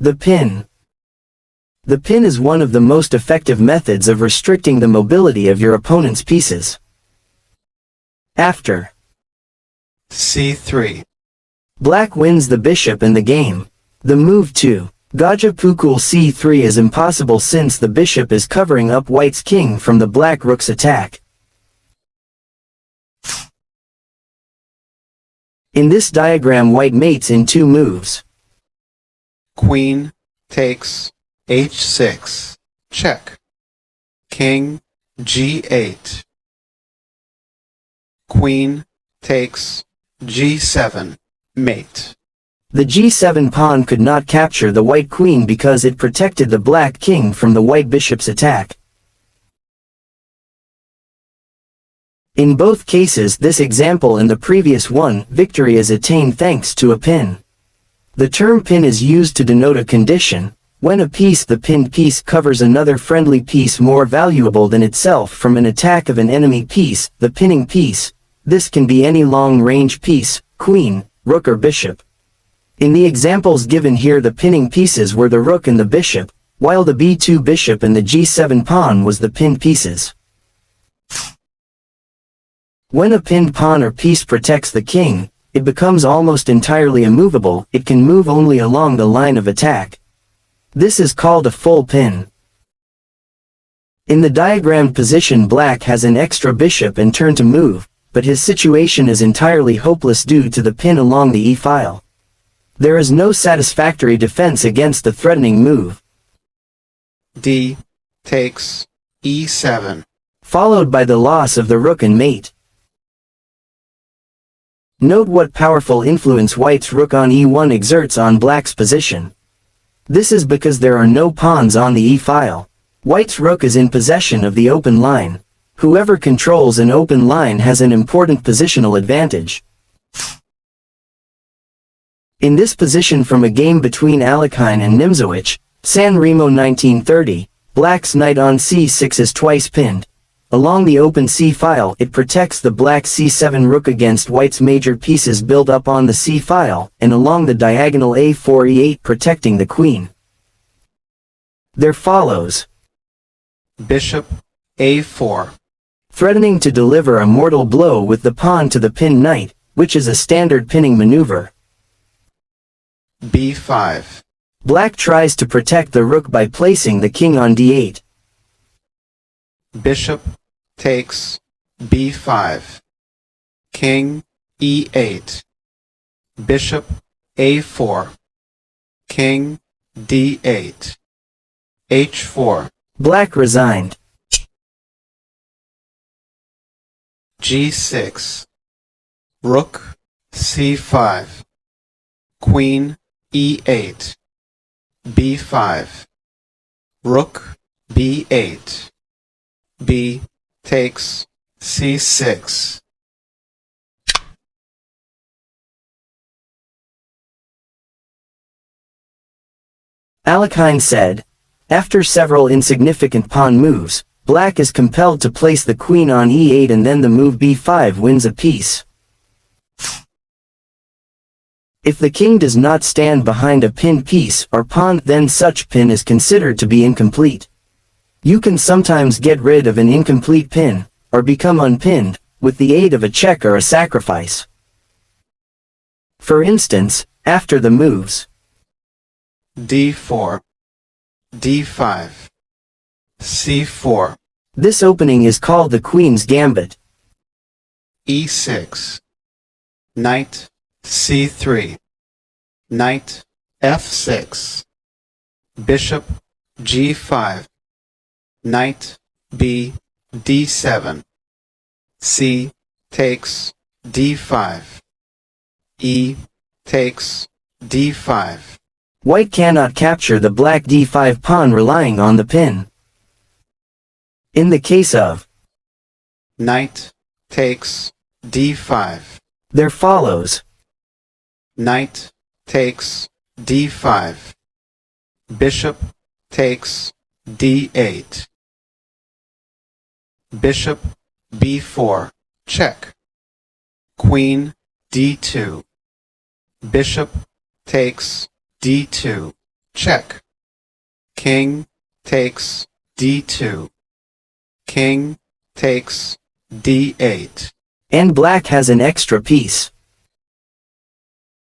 The pin. The pin is one of the most effective methods of restricting the mobility of your opponent's pieces. After c3. Black wins the bishop in the game. The move to Gajah Pukul c3 is impossible since the bishop is covering up White's king from the black rook's attack. In this diagram, White mates in two moves. Queen takes h6, check. King g8. Queen takes g7, mate. The g7 pawn could not capture the white queen because it protected the black king from the white bishop's attack. In both cases, this example and the previous one, victory is attained thanks to a pin. The term pin is used to denote a condition, when a piece, the pinned piece, covers another friendly piece more valuable than itself from an attack of an enemy piece, the pinning piece. This can be any long-range piece, queen, rook or bishop. In the examples given here, the pinning pieces were the rook and the bishop, while the b2 bishop and the g7 pawn was the pinned pieces. When a pinned pawn or piece protects the king, it becomes almost entirely immovable. It can move only along the line of attack. This is called a full pin. In the diagrammed position, Black has an extra bishop and turn to move, but his situation is entirely hopeless due to the pin along the e-file. There is no satisfactory defense against the threatening move. D takes e7, followed by the loss of the rook and mate. Note what powerful influence White's rook on e1 exerts on Black's position. This is because there are no pawns on the e-file. White's rook is in possession of the open line. Whoever controls an open line has an important positional advantage. In this position from a game between Alekhine and Nimzowitsch, San Remo 1930, Black's knight on c6 is twice pinned. Along the open c-file, it protects the black c7 rook against White's major pieces built up on the c-file, and along the diagonal a4 e8 protecting the queen. There follows bishop a4, threatening to deliver a mortal blow with the pawn to the pinned knight, which is a standard pinning maneuver. b5. Black tries to protect the rook by placing the king on d8. Bishop takes b5. King e8. Bishop a4. King d8. h4. Black resigned. g6. Rook c5. Queen e8. b5. Rook b8. B takes c6. Alekhine said, after several insignificant pawn moves, Black is compelled to place the queen on e8 and then the move b5 wins a piece. If the king does not stand behind a pinned piece or pawn, then such pin is considered to be incomplete. You can sometimes get rid of an incomplete pin, or become unpinned, with the aid of a check or a sacrifice. For instance, after the moves d4, d5, c4. This opening is called the Queen's Gambit. e6. Knight c3. Knight f6. Bishop g5. Knight b d7. C takes d5. E takes d5. White cannot capture the black d5 pawn relying on the pin. In the case of knight takes d5, there follows knight takes d5, bishop takes d8, bishop b4, check, queen d2, bishop takes d2, check. King takes d2. King takes d8. And black has an extra piece.